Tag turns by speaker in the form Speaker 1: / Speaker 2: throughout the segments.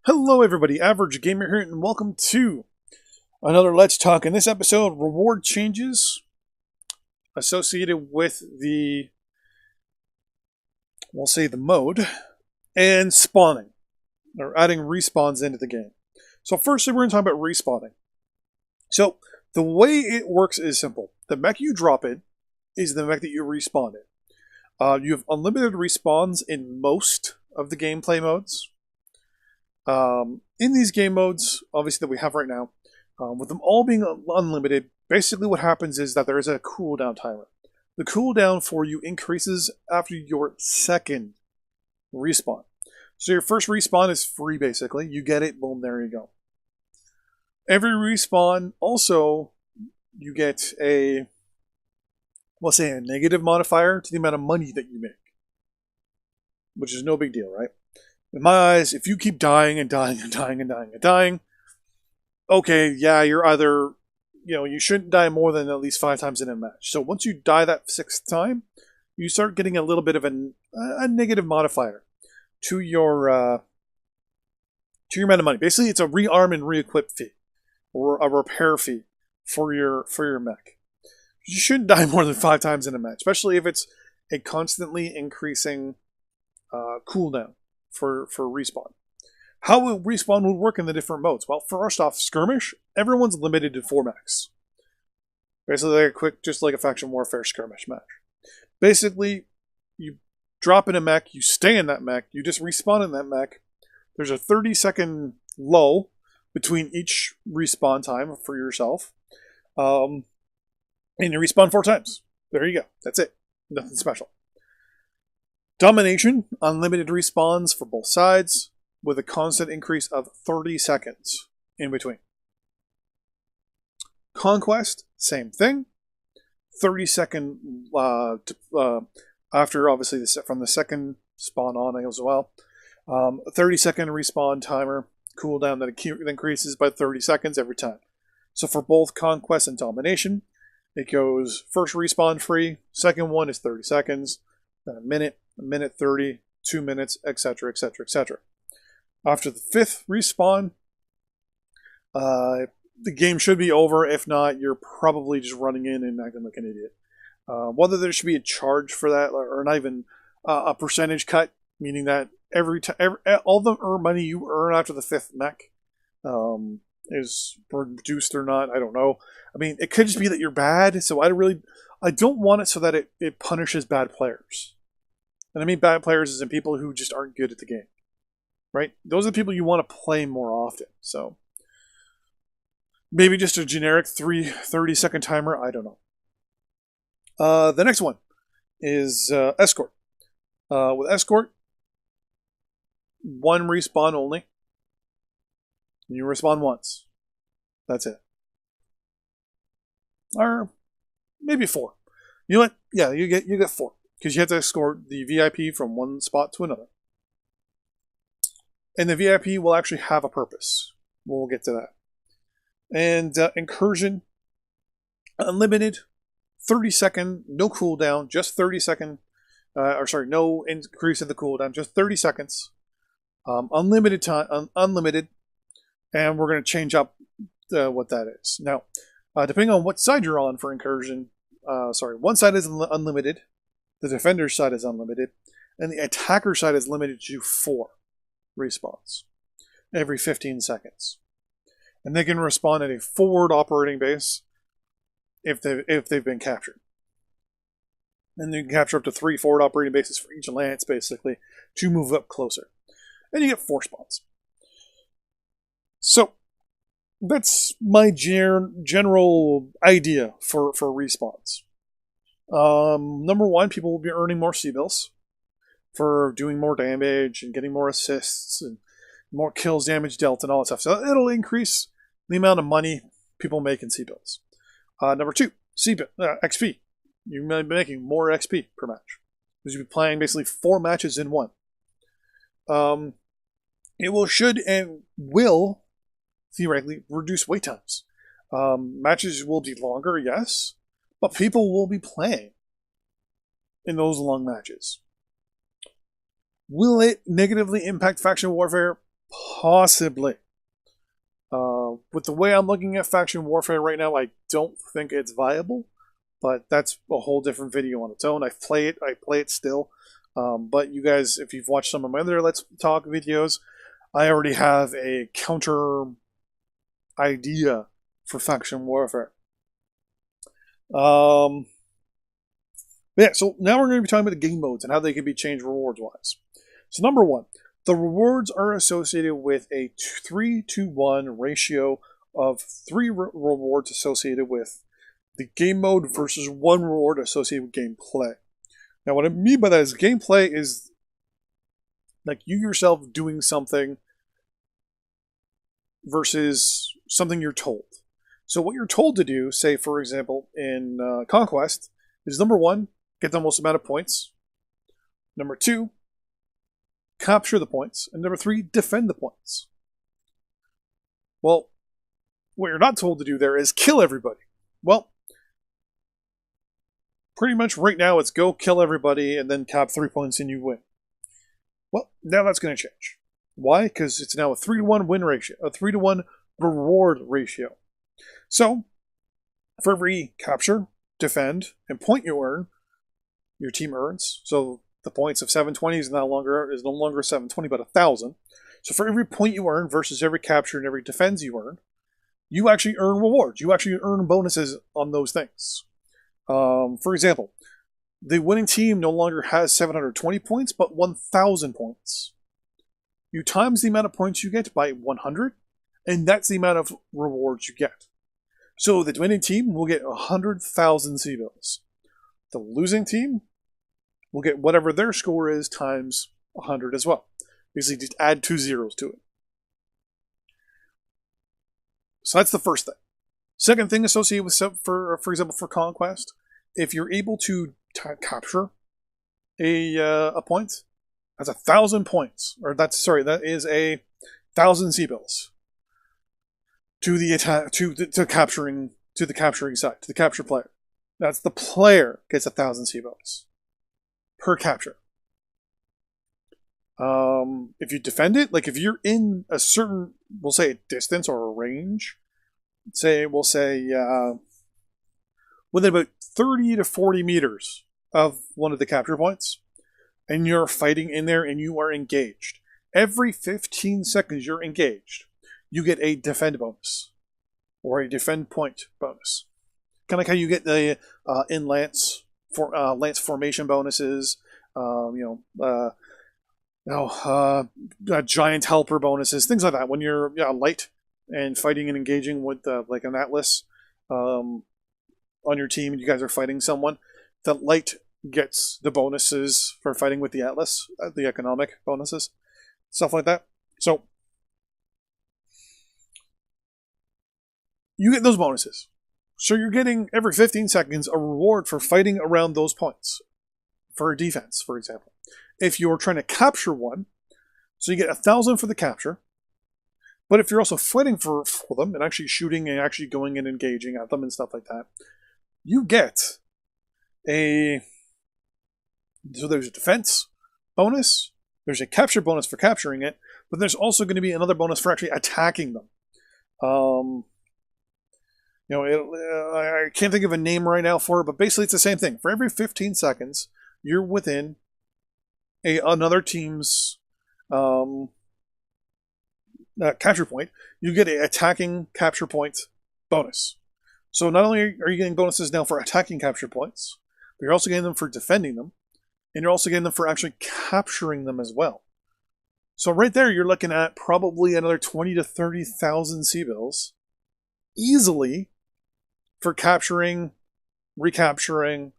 Speaker 1: Hello everybody, Average Gamer here, and welcome to another Let's Talk. In this episode, reward changes associated with we'll say the mode, and spawning, or adding respawns into the game. So firstly, we're going to talk about respawning. So the way it works is simple. The mech you drop in is the mech that you respawn in. You have unlimited respawns in most of the gameplay modes. In these game modes, obviously, that we have right now, with them all being unlimited, basically what happens is that there is a cooldown timer. The cooldown for you increases after your second respawn. So your first respawn is free, basically. You get it, boom, there you go. Every respawn, also, you get let's say, a negative modifier to the amount of money that you make. Which is no big deal, right? In my eyes, if you keep dying and dying and dying and dying and dying, okay, yeah, you're either, you shouldn't die more than at least 5 times in a match. So once you die that 6th time, you start getting a little bit of a negative modifier to your amount of money. Basically, it's a rearm and re-equip fee, or a repair fee for your mech. You shouldn't die more than 5 times in a match, especially if it's a constantly increasing cooldown for respawn. How a respawn would work in the different modes? Well, first off, skirmish, everyone's limited to 4 mechs. Basically, like just like a faction warfare skirmish match. Basically, you drop in a mech, you stay in that mech, you just respawn in that mech. There's a 30-second lull between each respawn time for yourself. And you respawn 4 times. There you go. That's it. Nothing special. Domination, unlimited respawns for both sides, with a constant increase of 30 seconds in between. Conquest, same thing. 30-second after, obviously, from the second spawn on as well. 30-second respawn timer, cooldown that increases by 30 seconds every time. So for both Conquest and Domination, it goes first respawn free, second one is 30 seconds, then a minute 30, 2 minutes, etc., etc., etc. After the 5th respawn, the game should be over. If not, you're probably just running in and acting like an idiot. Whether there should be a charge for that, or not even a percentage cut, meaning that all the money you earn after the 5th mech is reduced or not, I don't know. I mean, it could just be that you're bad, so I don't want it so that it punishes bad players. And I mean bad players is in people who just aren't good at the game. Right? Those are the people you want to play more often. So maybe just a generic 30-second timer, I don't know. The next one is Escort. With Escort, 1 respawn only. You respawn once. That's it. Or maybe 4. You know what? Yeah, you get 4. Because you have to escort the VIP from one spot to another. And the VIP will actually have a purpose. We'll get to that. And Incursion, unlimited, 30-second, no cooldown, just 30-second, no increase in the cooldown, just 30 seconds. Unlimited time, unlimited, and we're going to change up what that is. Now, depending on what side you're on for Incursion, one side is unlimited, the defender's side is unlimited, and the attacker side is limited to 4 respawns every 15 seconds. And they can respawn at a forward operating base if they've been captured. And you can capture up to 3 forward operating bases for each lance, basically, to move up closer. And you get 4 spawns. So, that's my general idea for respawns. Number 1, people will be earning more C-bills for doing more damage and getting more assists and more kills, damage dealt, and all that stuff. So it'll increase the amount of money people make in C-bills. Number 2, XP. You may be making more XP per match because you'll be playing basically 4 matches in one. It should and will theoretically reduce wait times. Matches will be longer, yes, but people will be playing in those long matches. Will it negatively impact faction warfare? Possibly. With the way I'm looking at faction warfare right now, I don't think it's viable, but that's a whole different video on its own. I play it still. But you guys, if you've watched some of my other Let's Talk videos, I already have a counter idea for faction warfare. Yeah, so now we're going to be talking about the game modes and how they can be changed rewards-wise. So number one, the rewards are associated with a 3-to-1 ratio of 3 rewards associated with the game mode versus 1 reward associated with gameplay. Now, what I mean by that is gameplay is like you yourself doing something versus something you're told. So what you're told to do, say for example in Conquest, is number 1, get the most amount of points. Number 2, capture the points. And number 3, defend the points. Well, what you're not told to do there is kill everybody. Well, pretty much right now it's go kill everybody and then cap 3 points and you win. Well, now that's going to change. Why? Because it's now a 3-to-1 win ratio, a 3-to-1 reward ratio. So, for every capture, defend, and point you earn, your team earns. So the points of 720 is no longer 720, but 1,000. So for every point you earn versus every capture and every defense you earn, you actually earn rewards. You actually earn bonuses on those things. For example, the winning team no longer has 720 points, but 1,000 points. You times the amount of points you get by 100, and that's the amount of rewards you get. So the winning team will get 100,000 C-bills. The losing team will get whatever their score is times 100 as well. Basically, just add 2 zeros to it. So that's the first thing. Second thing associated with, for example, for Conquest, if you're able to capture a point, that's 1,000 points, or that is 1,000 C-bills to the attack to the capturing side, to the capture player. That's the player gets 1,000 C-bills per capture. If you defend it, like if you're in a certain, we'll say a distance or a range, we'll say within about 30 to 40 meters of one of the capture points, and you're fighting in there and you are engaged. Every 15 seconds you're engaged, you get a defend bonus or a defend point bonus. Kind of like how you get the in lance formation bonuses, giant helper bonuses, things like that. When you're light and fighting and engaging with like an atlas on your team, and you guys are fighting someone, the light gets the bonuses for fighting with the atlas, the economic bonuses, stuff like that. So you get those bonuses. So you're getting every 15 seconds a reward for fighting around those points for a defense, for example. If you're trying to capture one, so you get 1,000 for the capture, but if you're also fighting for them and actually shooting and actually going and engaging at them and stuff like that, you get so there's a defense bonus, there's a capture bonus for capturing it, but there's also going to be another bonus for actually attacking them. I can't think of a name right now for it, but basically it's the same thing. For every 15 seconds, you're within another team's capture point, you get an attacking capture point bonus. So not only are you getting bonuses now for attacking capture points, but you're also getting them for defending them, and you're also getting them for actually capturing them as well. So right there, you're looking at probably another 20 to 30,000 C-bills easily for capturing, recapturing,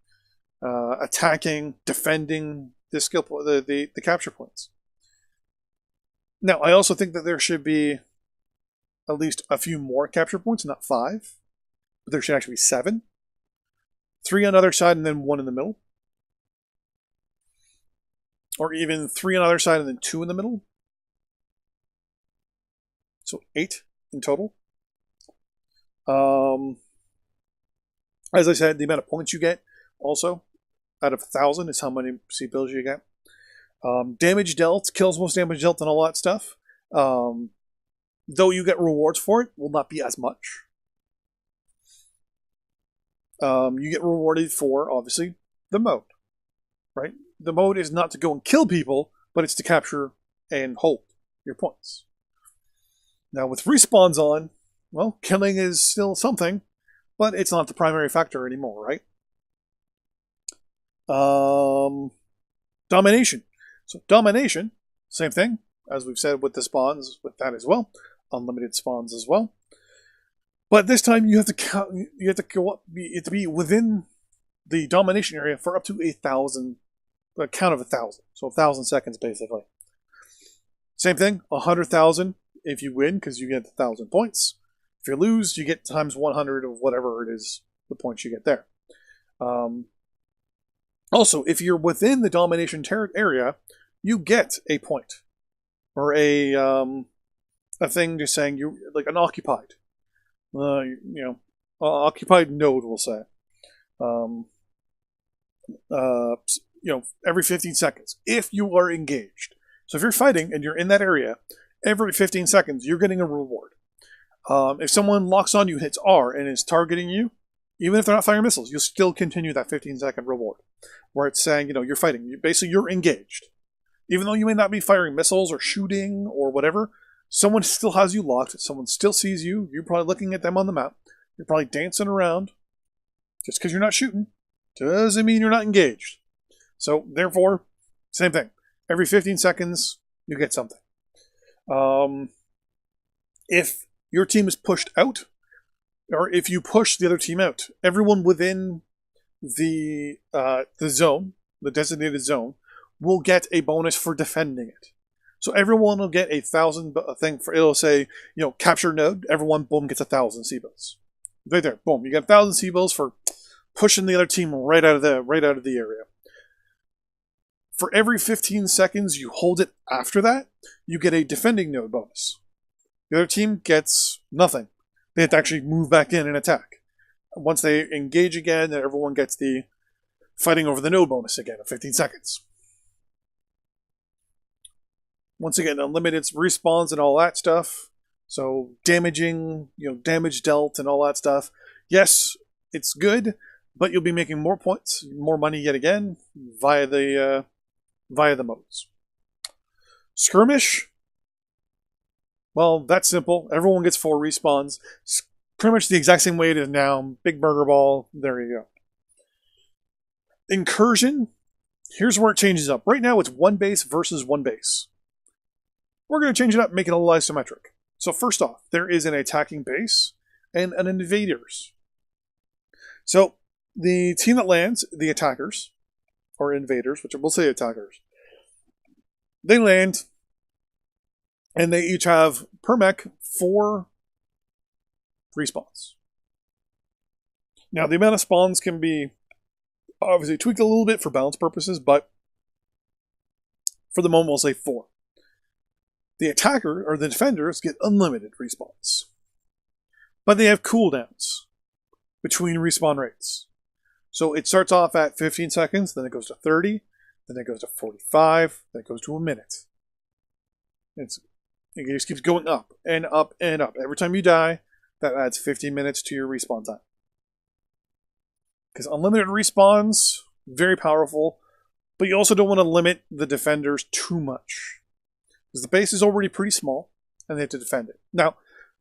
Speaker 1: attacking, defending the skill the capture points. Now, I also think that there should be at least a few more capture points, not 5, but there should actually be 7. 3 on the other side and then 1 in the middle. Or even 3 on the other side and then 2 in the middle. So 8 in total. As I said, the amount of points you get also out of 1,000 is how many C-bills you get. Damage dealt, kills most damage dealt, and all that stuff. Though you get rewards for it, will not be as much. You get rewarded for, obviously, the mode, right? The mode is not to go and kill people, but it's to capture and hold your points. Now, with respawns on, well, killing is still something, but it's not the primary factor anymore, right? Domination. So domination, same thing, as we've said with the spawns, with that as well. Unlimited spawns as well. But this time you have to count, you have to go up, you have to be within the domination area for up to 1,000, a count of 1,000. So 1,000 seconds basically. Same thing, 100,000 if you win because you get 1,000 points. If you lose, you get times 100 of whatever it is, the points you get there. Also, if you're within the domination area, you get a point or a thing just saying you like an occupied. Occupied node, we'll say. Every 15 seconds, if you are engaged. So if you're fighting and you're in that area, every 15 seconds, you're getting a reward. If someone locks on you, hits R, and is targeting you, even if they're not firing missiles, you'll still continue that 15-second reward. Where it's saying, you're fighting. Basically, you're engaged. Even though you may not be firing missiles or shooting or whatever, someone still has you locked. Someone still sees you. You're probably looking at them on the map. You're probably dancing around. Just because you're not shooting doesn't mean you're not engaged. So, therefore, same thing. Every 15 seconds, you get something. If your team is pushed out, or if you push the other team out, everyone within the zone, the designated zone, will get a bonus for defending it. So everyone will get 1,000 thing for, it'll say, capture node, everyone, boom, gets 1,000 C-bills. Right there, boom, you get 1,000 C-bills for pushing the other team right out of the area. For every 15 seconds you hold it after that, you get a defending node bonus. The other team gets nothing. They have to actually move back in and attack. Once they engage again, then everyone gets the fighting over the node bonus again of 15 seconds. Once again, unlimited respawns and all that stuff. So damaging, damage dealt and all that stuff. Yes, it's good, but you'll be making more points, more money yet again via the modes. Skirmish. Well, that's simple. Everyone gets 4 respawns. Pretty much the exact same way it is now. Big burger ball. There you go. Incursion. Here's where it changes up. Right now it's 1 base versus 1 base. We're going to change it up and make it a little isometric. So first off, there is an attacking base and an invaders. So the team that lands, the attackers, or invaders, which we'll say attackers, they land and they each have, per mech, 4 respawns. Now, the amount of spawns can be obviously tweaked a little bit for balance purposes, but for the moment, we'll say 4. The attacker, or the defenders, get unlimited respawns. But they have cooldowns between respawn rates. So it starts off at 15 seconds, then it goes to 30, then it goes to 45, then it goes to a minute. It just keeps going up and up and up. Every time you die, that adds 15 minutes to your respawn time. Because unlimited respawns, very powerful, but you also don't want to limit the defenders too much. Because the base is already pretty small, and they have to defend it. Now,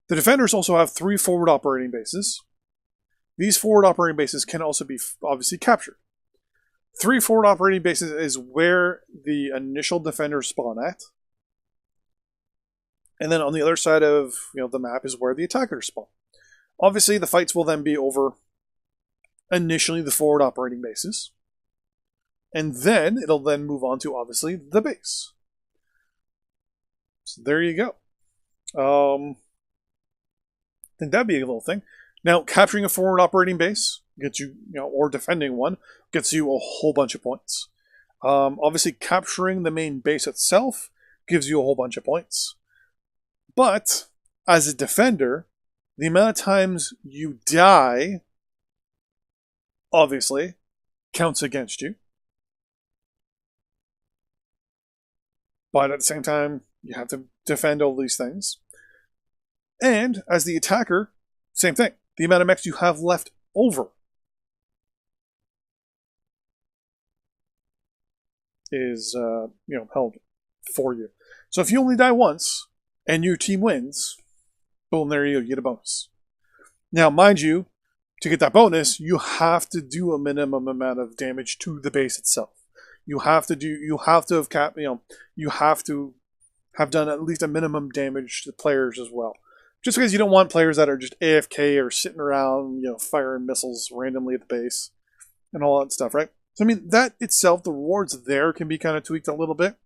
Speaker 1: the defenders also have 3 forward operating bases. These forward operating bases can also be obviously captured. 3 forward operating bases is where the initial defenders spawn at. And then on the other side of the map is where the attackers spawn. Obviously, the fights will then be over initially the forward operating bases. And then it'll then move on to, obviously, the base. So there you go. I think that'd be a little thing. Now, capturing a forward operating base gets you, or defending one, gets you a whole bunch of points. Obviously, capturing the main base itself gives you a whole bunch of points. But, as a defender, the amount of times you die, obviously, counts against you. But at the same time, You have to defend all these things. And as the attacker, same thing. The amount of mechs you have left over is held for you. So if you only die once and your team wins, boom, there you go, you get a bonus. Now, mind you, to get that bonus, you have to do a minimum amount of damage to the base itself. You have to have done at least a minimum damage to the players as well. Just because you don't want players that are just AFK or sitting around, firing missiles randomly at the base and all that stuff, right? So, I mean, that itself, the rewards there can be kind of tweaked a little bit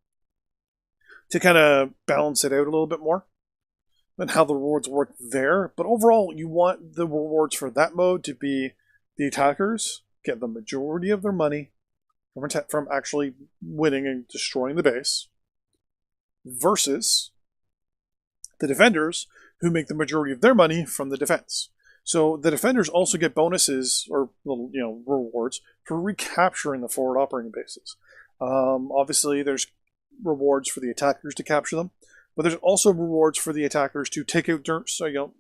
Speaker 1: to kind of balance it out a little bit more than how the rewards work there. But overall, you want the rewards for that mode to be the attackers get the majority of their money from actually winning and destroying the base versus the defenders who make the majority of their money from the defense. So the defenders also get bonuses or little, rewards for recapturing the forward operating bases. Obviously, there's rewards for the attackers to capture them, but there's also rewards for the attackers to take out dirt. So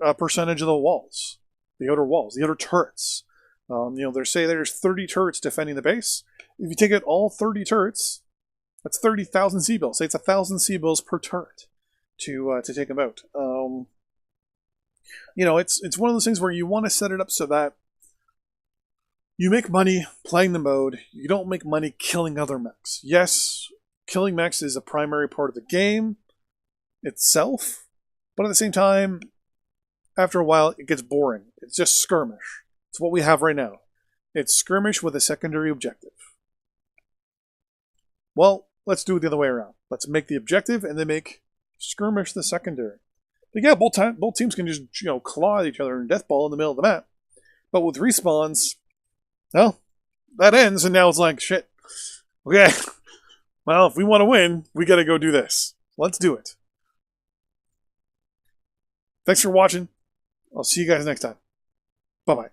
Speaker 1: a percentage of the walls, the outer turrets. There's 30 turrets defending the base. If you take out all 30 turrets, that's 30,000 C-bills. Say it's 1,000 C-bills per turret to take them out. It's one of those things where you want to set it up so that you make money playing the mode. You don't make money killing other mechs. Yes, killing mechs is a primary part of the game itself, but at the same time, after a while, it gets boring. It's just skirmish. It's what we have right now. It's skirmish with a secondary objective. Well, let's do it the other way around. Let's make the objective and then make skirmish the secondary. But yeah, both teams can just claw at each other in deathball in the middle of the map. But with respawns, well, that ends, and now it's like, shit. Okay, well, if we want to win, we got to go do this. Let's do it. Thanks for watching. I'll see you guys next time. Bye-bye.